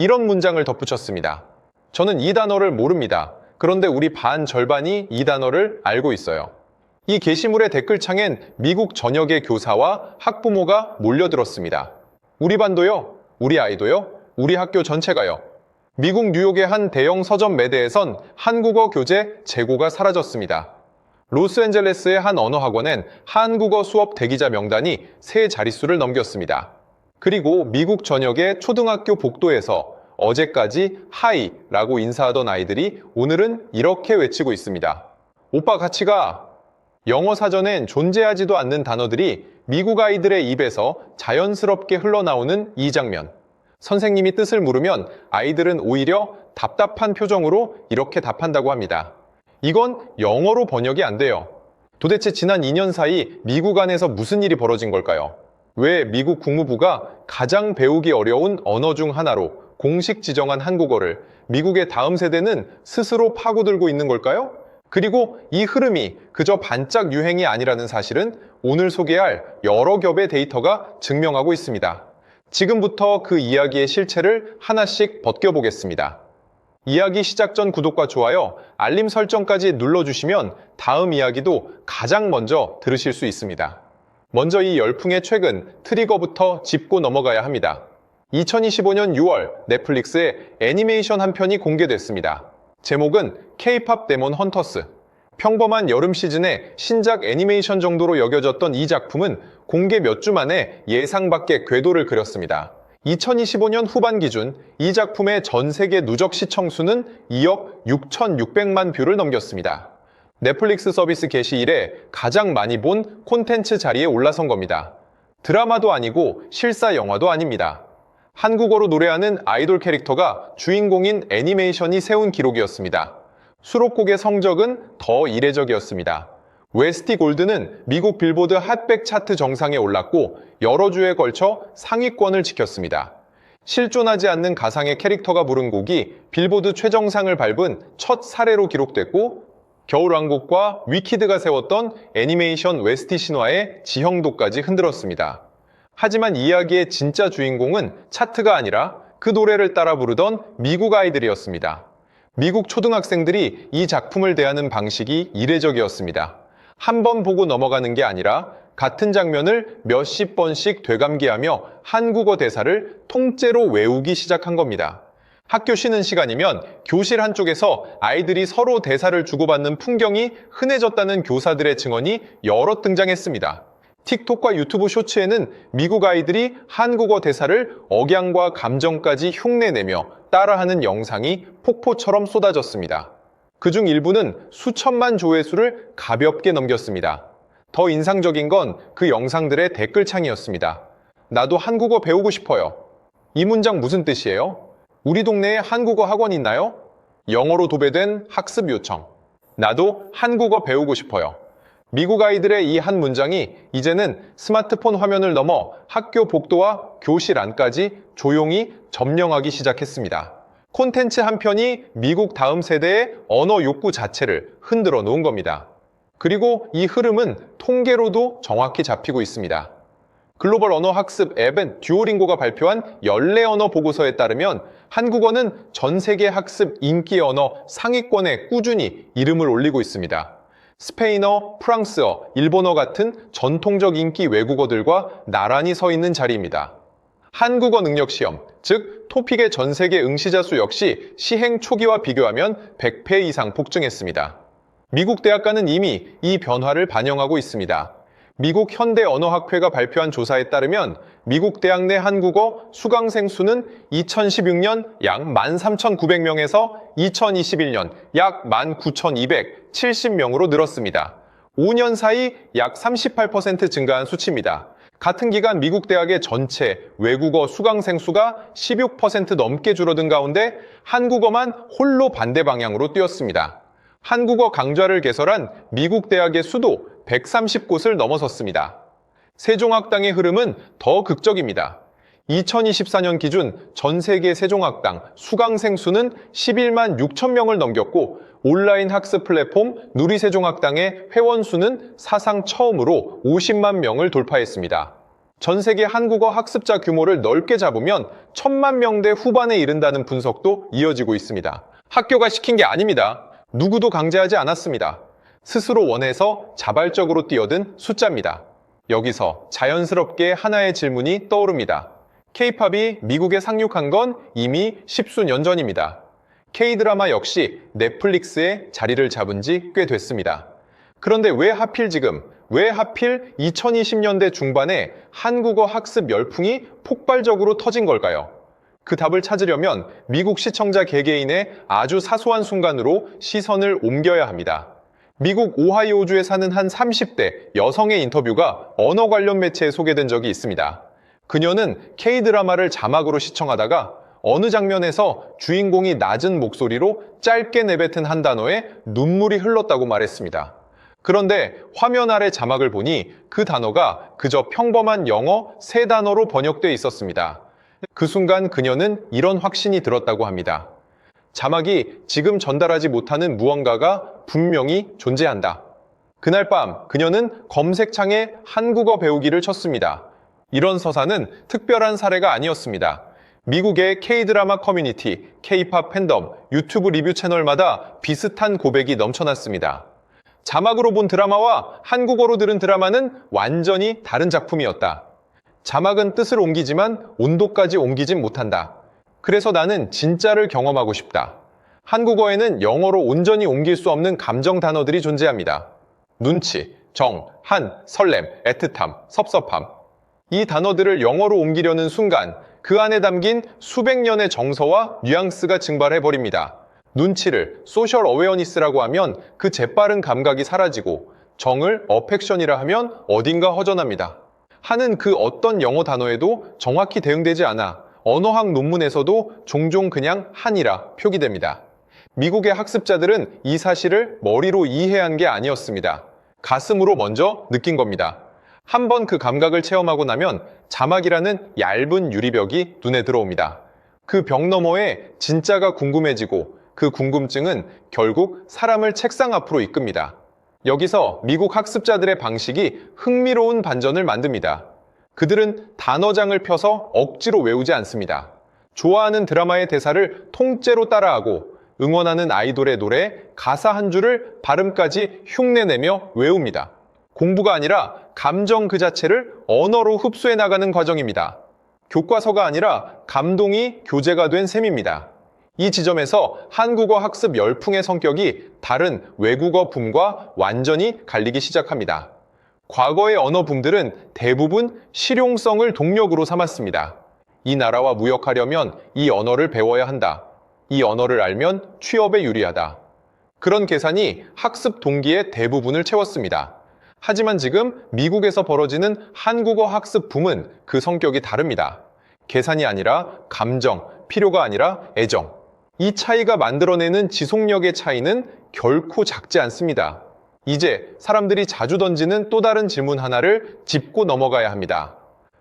이런 문장을 덧붙였습니다. 저는 이 단어를 모릅니다. 그런데 우리 반 절반이 이 단어를 알고 있어요. 이 게시물의 댓글창엔 미국 전역의 교사와 학부모가 몰려들었습니다. 우리 반도요? 우리 아이도요? 우리 학교 전체가요? 미국 뉴욕의 한 대형 서점 매대에선 한국어 교재 재고가 사라졌습니다. 로스앤젤레스의 한 언어학원엔 한국어 수업 대기자 명단이 3자릿수를 넘겼습니다. 그리고 미국 전역의 초등학교 복도에서 어제까지 하이라고 인사하던 아이들이 오늘은 이렇게 외치고 있습니다. 오빠 같이 가! 영어 사전엔 존재하지도 않는 단어들이 미국 아이들의 입에서 자연스럽게 흘러나오는 이 장면. 선생님이 뜻을 물으면 아이들은 오히려 답답한 표정으로 이렇게 답한다고 합니다. 이건 영어로 번역이 안 돼요. 도대체 지난 2년 사이 미국 안에서 무슨 일이 벌어진 걸까요? 왜 미국 국무부가 가장 배우기 어려운 언어 중 하나로 공식 지정한 한국어를 미국의 다음 세대는 스스로 파고들고 있는 걸까요? 그리고 이 흐름이 그저 반짝 유행이 아니라는 사실은 오늘 소개할 여러 겹의 데이터가 증명하고 있습니다. 지금부터 그 이야기의 실체를 하나씩 벗겨보겠습니다. 이야기 시작 전 구독과 좋아요, 알림 설정까지 눌러주시면 다음 이야기도 가장 먼저 들으실 수 있습니다. 먼저 이 열풍의 최근 트리거부터 짚고 넘어가야 합니다. 2025년 6월 넷플릭스에 애니메이션 한 편이 공개됐습니다. 제목은 K-POP 데몬 헌터스. 평범한 여름 시즌의 신작 애니메이션 정도로 여겨졌던 이 작품은 공개 몇 주 만에 예상 밖의 궤도를 그렸습니다. 2025년 후반 기준 이 작품의 전 세계 누적 시청수는 2억 6,600만 뷰를 넘겼습니다. 넷플릭스 서비스 개시 이래 가장 많이 본 콘텐츠 자리에 올라선 겁니다. 드라마도 아니고 실사 영화도 아닙니다. 한국어로 노래하는 아이돌 캐릭터가 주인공인 애니메이션이 세운 기록이었습니다. 수록곡의 성적은 더 이례적이었습니다. 웨스티 골드는 미국 빌보드 핫백 차트 정상에 올랐고 여러 주에 걸쳐 상위권을 지켰습니다. 실존하지 않는 가상의 캐릭터가 부른 곡이 빌보드 최정상을 밟은 첫 사례로 기록됐고 겨울왕국과 위키드가 세웠던 애니메이션 웨스티 신화의 지형도까지 흔들었습니다. 하지만 이야기의 진짜 주인공은 차트가 아니라 그 노래를 따라 부르던 미국 아이들이었습니다. 미국 초등학생들이 이 작품을 대하는 방식이 이례적이었습니다. 한 번 보고 넘어가는 게 아니라 같은 장면을 몇십 번씩 되감기하며 한국어 대사를 통째로 외우기 시작한 겁니다. 학교 쉬는 시간이면 교실 한쪽에서 아이들이 서로 대사를 주고받는 풍경이 흔해졌다는 교사들의 증언이 여럿 등장했습니다. 틱톡과 유튜브 쇼츠에는 미국 아이들이 한국어 대사를 억양과 감정까지 흉내내며 따라하는 영상이 폭포처럼 쏟아졌습니다. 그중 일부는 수천만 조회수를 가볍게 넘겼습니다. 더 인상적인 건 그 영상들의 댓글창이었습니다. 나도 한국어 배우고 싶어요. 이 문장 무슨 뜻이에요? 우리 동네에 한국어 학원 있나요? 영어로 도배된 학습 요청. 나도 한국어 배우고 싶어요. 미국 아이들의 이 한 문장이 이제는 스마트폰 화면을 넘어 학교 복도와 교실 안까지 조용히 점령하기 시작했습니다. 콘텐츠 한 편이 미국 다음 세대의 언어 욕구 자체를 흔들어 놓은 겁니다. 그리고 이 흐름은 통계로도 정확히 잡히고 있습니다. 글로벌 언어 학습 앱은 듀오링고가 발표한 연례 언어 보고서에 따르면 한국어는 전 세계 학습 인기 언어 상위권에 꾸준히 이름을 올리고 있습니다. 스페인어, 프랑스어, 일본어 같은 전통적 인기 외국어들과 나란히 서 있는 자리입니다. 한국어 능력 시험, 즉 토픽의 전 세계 응시자 수 역시 시행 초기와 비교하면 100배 이상 폭증했습니다. 미국 대학가는 이미 이 변화를 반영하고 있습니다. 미국 현대언어학회가 발표한 조사에 따르면 미국 대학 내 한국어 수강생 수는 2016년 약 13,900명에서 2021년 약 19,270명으로 늘었습니다. 5년 사이 약 38% 증가한 수치입니다. 같은 기간 미국 대학의 전체 외국어 수강생 수가 16% 넘게 줄어든 가운데 한국어만 홀로 반대 방향으로 뛰었습니다. 한국어 강좌를 개설한 미국 대학의 수도 130곳을 넘어섰습니다. 세종학당의 흐름은 더 극적입니다. 2024년 기준 전 세계 세종학당 수강생 수는 11만 6천 명을 넘겼고 온라인 학습 플랫폼 누리세종학당의 회원 수는 사상 처음으로 50만 명을 돌파했습니다. 전 세계 한국어 학습자 규모를 넓게 잡으면 1,000만 명대 후반에 이른다는 분석도 이어지고 있습니다. 학교가 시킨 게 아닙니다. 누구도 강제하지 않았습니다. 스스로 원해서 자발적으로 뛰어든 숫자입니다. 여기서 자연스럽게 하나의 질문이 떠오릅니다. K-팝이 미국에 상륙한 건 이미 십수년 전입니다. K-드라마 역시 넷플릭스에 자리를 잡은 지 꽤 됐습니다. 그런데 왜 하필 지금, 왜 하필 2020년대 중반에 한국어 학습 열풍이 폭발적으로 터진 걸까요? 그 답을 찾으려면 미국 시청자 개개인의 아주 사소한 순간으로 시선을 옮겨야 합니다. 미국 오하이오주에 사는 한 30대 여성의 인터뷰가 언어 관련 매체에 소개된 적이 있습니다. 그녀는 K-드라마를 자막으로 시청하다가 어느 장면에서 주인공이 낮은 목소리로 짧게 내뱉은 한 단어에 눈물이 흘렀다고 말했습니다. 그런데 화면 아래 자막을 보니 그 단어가 그저 평범한 영어 3단어로 번역돼 있었습니다. 그 순간 그녀는 이런 확신이 들었다고 합니다. 자막이 지금 전달하지 못하는 무언가가 분명히 존재한다. 그날 밤 그녀는 검색창에 한국어 배우기를 쳤습니다. 이런 서사는 특별한 사례가 아니었습니다. 미국의 K-드라마 커뮤니티, K-팝 팬덤, 유튜브 리뷰 채널마다 비슷한 고백이 넘쳐났습니다. 자막으로 본 드라마와 한국어로 들은 드라마는 완전히 다른 작품이었다. 자막은 뜻을 옮기지만 온도까지 옮기진 못한다. 그래서 나는 진짜를 경험하고 싶다. 한국어에는 영어로 온전히 옮길 수 없는 감정 단어들이 존재합니다. 눈치, 정, 한, 설렘, 애틋함, 섭섭함. 이 단어들을 영어로 옮기려는 순간 그 안에 담긴 수백 년의 정서와 뉘앙스가 증발해버립니다. 눈치를 소셜 어웨어니스라고 하면 그 재빠른 감각이 사라지고 정을 어펙션이라 하면 어딘가 허전합니다. 한은 그 어떤 영어 단어에도 정확히 대응되지 않아 언어학 논문에서도 종종 그냥 한이라 표기됩니다. 미국의 학습자들은 이 사실을 머리로 이해한 게 아니었습니다. 가슴으로 먼저 느낀 겁니다. 한번 그 감각을 체험하고 나면 자막이라는 얇은 유리벽이 눈에 들어옵니다. 그 벽 너머에 진짜가 궁금해지고 그 궁금증은 결국 사람을 책상 앞으로 이끕니다. 여기서 미국 학습자들의 방식이 흥미로운 반전을 만듭니다. 그들은 단어장을 펴서 억지로 외우지 않습니다. 좋아하는 드라마의 대사를 통째로 따라하고 응원하는 아이돌의 노래, 가사 한 줄을 발음까지 흉내내며 외웁니다. 공부가 아니라 감정 그 자체를 언어로 흡수해 나가는 과정입니다. 교과서가 아니라 감동이 교재가 된 셈입니다. 이 지점에서 한국어 학습 열풍의 성격이 다른 외국어 붐과 완전히 갈리기 시작합니다. 과거의 언어 붐들은 대부분 실용성을 동력으로 삼았습니다. 이 나라와 무역하려면 이 언어를 배워야 한다. 이 언어를 알면 취업에 유리하다. 그런 계산이 학습 동기의 대부분을 채웠습니다. 하지만 지금 미국에서 벌어지는 한국어 학습 붐은 그 성격이 다릅니다. 계산이 아니라 감정, 필요가 아니라 애정. 이 차이가 만들어내는 지속력의 차이는 결코 작지 않습니다. 이제 사람들이 자주 던지는 또 다른 질문 하나를 짚고 넘어가야 합니다.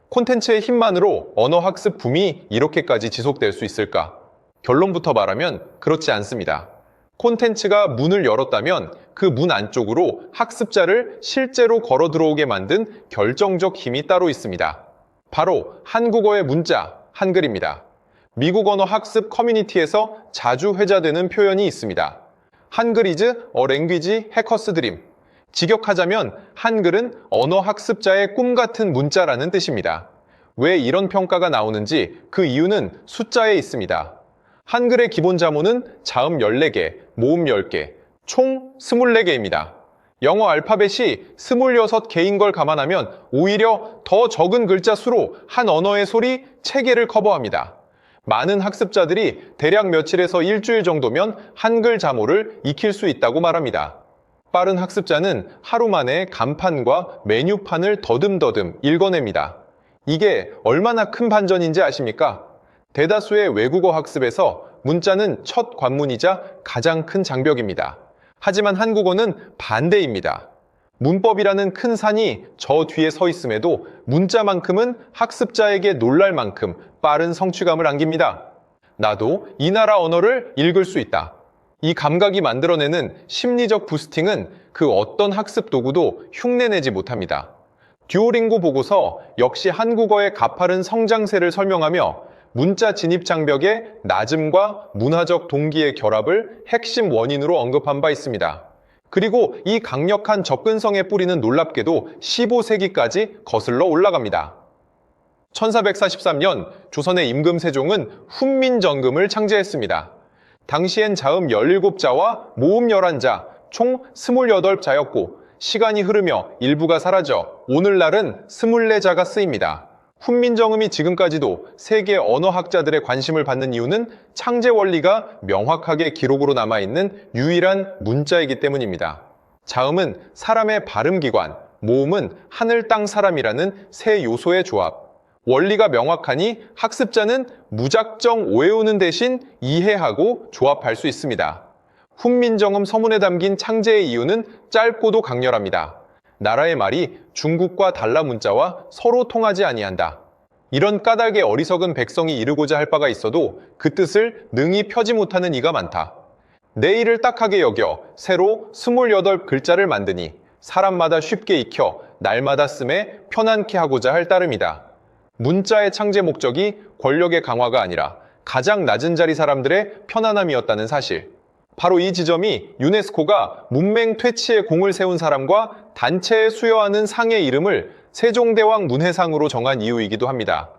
콘텐츠의 힘만으로 언어 학습 붐이 이렇게까지 지속될 수 있을까? 결론부터 말하면 그렇지 않습니다. 콘텐츠가 문을 열었다면 그 문 안쪽으로 학습자를 실제로 걸어 들어오게 만든 결정적 힘이 따로 있습니다. 바로 한국어의 문자, 한글입니다. 미국 언어 학습 커뮤니티에서 자주 회자되는 표현이 있습니다. 한글 is a language hacker's dream. 직역하자면 한글은 언어 학습자의 꿈 같은 문자라는 뜻입니다. 왜 이런 평가가 나오는지 그 이유는 숫자에 있습니다. 한글의 기본 자모는 자음 14개, 모음 10개, 총 24개입니다. 영어 알파벳이 26개인 걸 감안하면 오히려 더 적은 글자 수로 한 언어의 소리 체계를 커버합니다. 많은 학습자들이 대략 며칠에서 일주일 정도면 한글 자모를 익힐 수 있다고 말합니다. 빠른 학습자는 하루 만에 간판과 메뉴판을 더듬더듬 읽어냅니다. 이게 얼마나 큰 반전인지 아십니까? 대다수의 외국어 학습에서 문자는 첫 관문이자 가장 큰 장벽입니다. 하지만 한국어는 반대입니다. 문법이라는 큰 산이 저 뒤에 서 있음에도 문자만큼은 학습자에게 놀랄 만큼 빠른 성취감을 안깁니다. 나도 이 나라 언어를 읽을 수 있다. 이 감각이 만들어내는 심리적 부스팅은 그 어떤 학습 도구도 흉내내지 못합니다. 듀오링고 보고서 역시 한국어의 가파른 성장세를 설명하며 문자 진입 장벽의 낮음과 문화적 동기의 결합을 핵심 원인으로 언급한 바 있습니다. 그리고 이 강력한 접근성의 뿌리는 놀랍게도 15세기까지 거슬러 올라갑니다. 1443년 조선의 임금 세종은 훈민정음을 창제했습니다. 당시엔 자음 17자와 모음 11자, 총 28자였고 시간이 흐르며 일부가 사라져 오늘날은 24자가 쓰입니다. 훈민정음이 지금까지도 세계 언어학자들의 관심을 받는 이유는 창제 원리가 명확하게 기록으로 남아있는 유일한 문자이기 때문입니다. 자음은 사람의 발음기관, 모음은 하늘, 땅, 사람이라는 세 요소의 조합. 원리가 명확하니 학습자는 무작정 오해오는 대신 이해하고 조합할 수 있습니다. 훈민정음 서문에 담긴 창제의 이유는 짧고도 강렬합니다. 나라의 말이 중국과 달라 문자와 서로 통하지 아니한다. 이런 까닭에 어리석은 백성이 이르고자 할 바가 있어도 그 뜻을 능히 펴지 못하는 이가 많다. 내 일을 딱하게 여겨 새로 28글자를 만드니 사람마다 쉽게 익혀 날마다 씀에 편안케 하고자 할 따름이다. 문자의 창제 목적이 권력의 강화가 아니라 가장 낮은 자리 사람들의 편안함이었다는 사실. 바로 이 지점이 유네스코가 문맹 퇴치에 공을 세운 사람과 단체에 수여하는 상의 이름을 세종대왕 문해상으로 정한 이유이기도 합니다.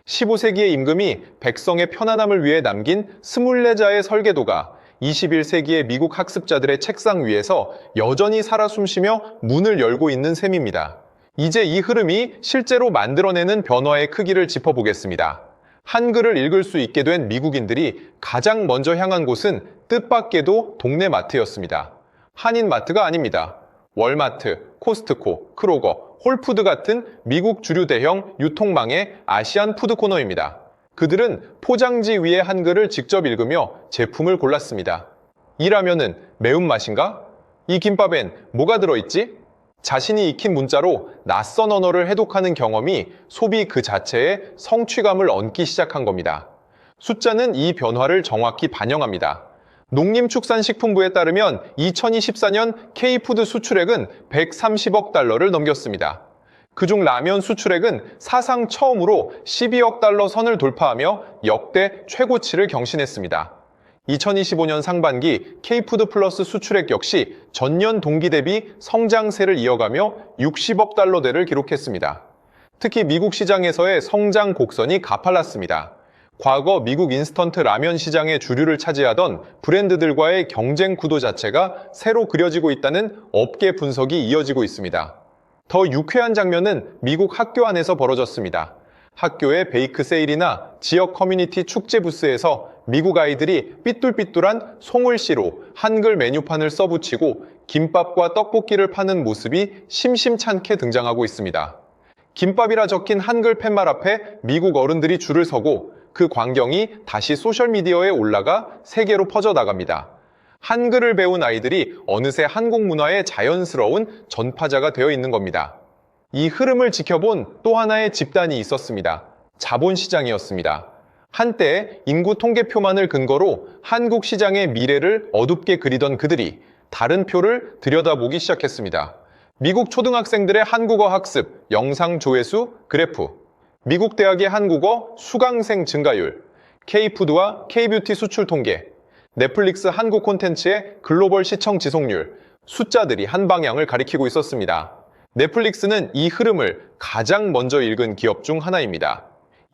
15세기의 임금이 백성의 편안함을 위해 남긴 24자의 설계도가 21세기의 미국 학습자들의 책상 위에서 여전히 살아 숨쉬며 문을 열고 있는 셈입니다. 이제 이 흐름이 실제로 만들어내는 변화의 크기를 짚어보겠습니다. 한글을 읽을 수 있게 된 미국인들이 가장 먼저 향한 곳은 뜻밖에도 동네 마트였습니다. 한인 마트가 아닙니다. 월마트, 코스트코, 크로거, 홀푸드 같은 미국 주류 대형 유통망의 아시안 푸드코너입니다. 그들은 포장지 위에 한글을 직접 읽으며 제품을 골랐습니다. 이 라면은 매운맛인가? 이 김밥엔 뭐가 들어있지? 자신이 익힌 문자로 낯선 언어를 해독하는 경험이 소비 그 자체에 성취감을 얻기 시작한 겁니다. 숫자는 이 변화를 정확히 반영합니다. 농림축산식품부에 따르면 2024년 K푸드 수출액은 130억 달러를 넘겼습니다. 그중 라면 수출액은 사상 처음으로 12억 달러 선을 돌파하며 역대 최고치를 경신했습니다. 2025년 상반기 K푸드 플러스 수출액 역시 전년 동기 대비 성장세를 이어가며 60억 달러대를 기록했습니다. 특히 미국 시장에서의 성장 곡선이 가팔랐습니다. 과거 미국 인스턴트 라면 시장의 주류를 차지하던 브랜드들과의 경쟁 구도 자체가 새로 그려지고 있다는 업계 분석이 이어지고 있습니다. 더 유쾌한 장면은 미국 학교 안에서 벌어졌습니다. 학교의 베이크 세일이나 지역 커뮤니티 축제 부스에서 미국 아이들이 삐뚤삐뚤한 송울씨로 한글 메뉴판을 써붙이고 김밥과 떡볶이를 파는 모습이 심심찮게 등장하고 있습니다. 김밥이라 적힌 한글 팻말 앞에 미국 어른들이 줄을 서고 그 광경이 다시 소셜미디어에 올라가 세계로 퍼져나갑니다. 한글을 배운 아이들이 어느새 한국 문화의 자연스러운 전파자가 되어 있는 겁니다. 이 흐름을 지켜본 또 하나의 집단이 있었습니다. 자본시장이었습니다. 한때 인구 통계표만을 근거로 한국 시장의 미래를 어둡게 그리던 그들이 다른 표를 들여다보기 시작했습니다. 미국 초등학생들의 한국어 학습, 영상 조회수, 그래프, 미국 대학의 한국어 수강생 증가율, K푸드와 K뷰티 수출 통계, 넷플릭스 한국 콘텐츠의 글로벌 시청 지속률, 숫자들이 한 방향을 가리키고 있었습니다. 넷플릭스는 이 흐름을 가장 먼저 읽은 기업 중 하나입니다.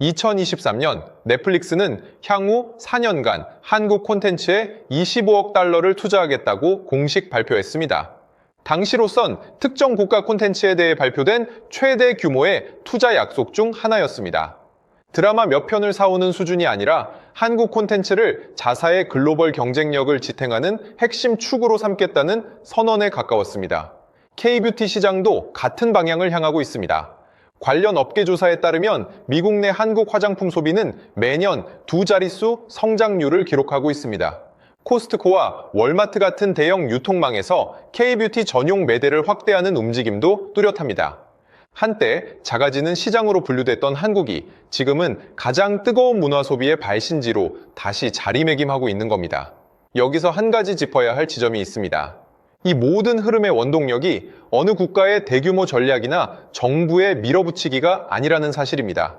2023년 넷플릭스는 향후 4년간 한국 콘텐츠에 25억 달러를 투자하겠다고 공식 발표했습니다. 당시로선 특정 국가 콘텐츠에 대해 발표된 최대 규모의 투자 약속 중 하나였습니다. 드라마 몇 편을 사오는 수준이 아니라 한국 콘텐츠를 자사의 글로벌 경쟁력을 지탱하는 핵심 축으로 삼겠다는 선언에 가까웠습니다. K뷰티 시장도 같은 방향을 향하고 있습니다. 관련 업계 조사에 따르면 미국 내 한국 화장품 소비는 매년 두 자릿수 성장률을 기록하고 있습니다. 코스트코와 월마트 같은 대형 유통망에서 K뷰티 전용 매대를 확대하는 움직임도 뚜렷합니다. 한때 작아지는 시장으로 분류됐던 한국이 지금은 가장 뜨거운 문화 소비의 발신지로 다시 자리매김하고 있는 겁니다. 여기서 한 가지 짚어야 할 지점이 있습니다. 이 모든 흐름의 원동력이 어느 국가의 대규모 전략이나 정부의 밀어붙이기가 아니라는 사실입니다.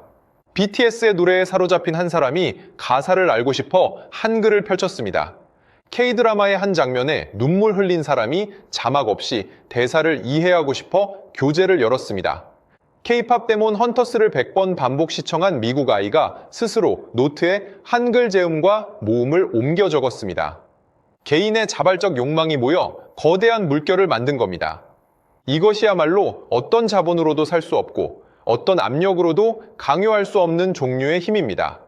BTS의 노래에 사로잡힌 한 사람이 가사를 알고 싶어 한글을 펼쳤습니다. K-드라마의 한 장면에 눈물 흘린 사람이 자막 없이 대사를 이해하고 싶어 교재를 열었습니다. K-팝 데몬 헌터스를 100번 반복 시청한 미국 아이가 스스로 노트에 한글 제음과 모음을 옮겨 적었습니다. 개인의 자발적 욕망이 모여 거대한 물결을 만든 겁니다. 이것이야말로 어떤 자본으로도 살 수 없고 어떤 압력으로도 강요할 수 없는 종류의 힘입니다.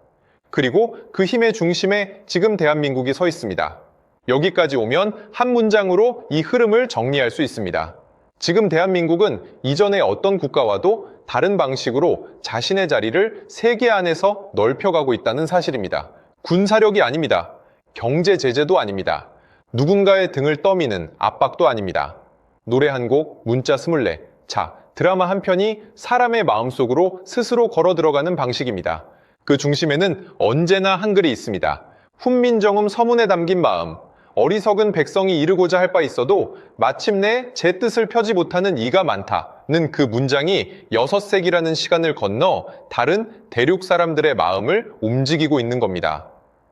그리고 그 힘의 중심에 지금 대한민국이 서 있습니다. 여기까지 오면 한 문장으로 이 흐름을 정리할 수 있습니다. 지금 대한민국은 이전의 어떤 국가와도 다른 방식으로 자신의 자리를 세계 안에서 넓혀가고 있다는 사실입니다. 군사력이 아닙니다. 경제 제재도 아닙니다. 누군가의 등을 떠미는 압박도 아닙니다. 노래 한 곡, 문자 24, 드라마 한 편이 사람의 마음속으로 스스로 걸어 들어가는 방식입니다. 그 중심에는 언제나 한글이 있습니다. 훈민정음 서문에 담긴 마음, 어리석은 백성이 이르고자 할 바 있어도 마침내 제 뜻을 펴지 못하는 이가 많다는 그 문장이 6세기라는 시간을 건너 다른 대륙 사람들의 마음을 움직이고 있는 겁니다.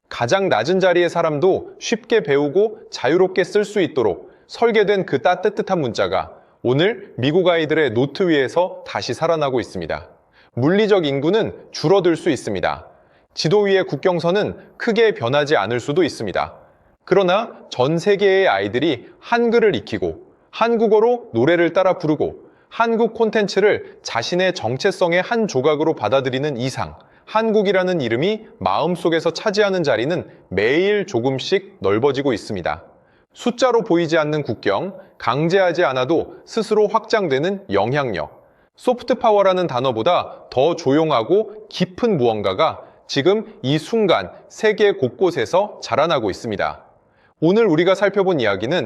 가장 낮은 자리의 사람도 쉽게 배우고 자유롭게 쓸 수 있도록 설계된 그 따뜻한 문자가 오늘 미국 아이들의 노트 위에서 다시 살아나고 있습니다. 물리적 인구는 줄어들 수 있습니다. 지도 위의 국경선은 크게 변하지 않을 수도 있습니다. 그러나 전 세계의 아이들이 한글을 익히고 한국어로 노래를 따라 부르고 한국 콘텐츠를 자신의 정체성의 한 조각으로 받아들이는 이상 한국이라는 이름이 마음속에서 차지하는 자리는 매일 조금씩 넓어지고 있습니다. 숫자로 보이지 않는 국경, 강제하지 않아도 스스로 확장되는 영향력, 소프트 파워라는 단어보다 더 조용하고 깊은 무언가가 지금 이 순간 세계 곳곳에서 자라나고 있습니다. 오늘 우리가 살펴본 이야기는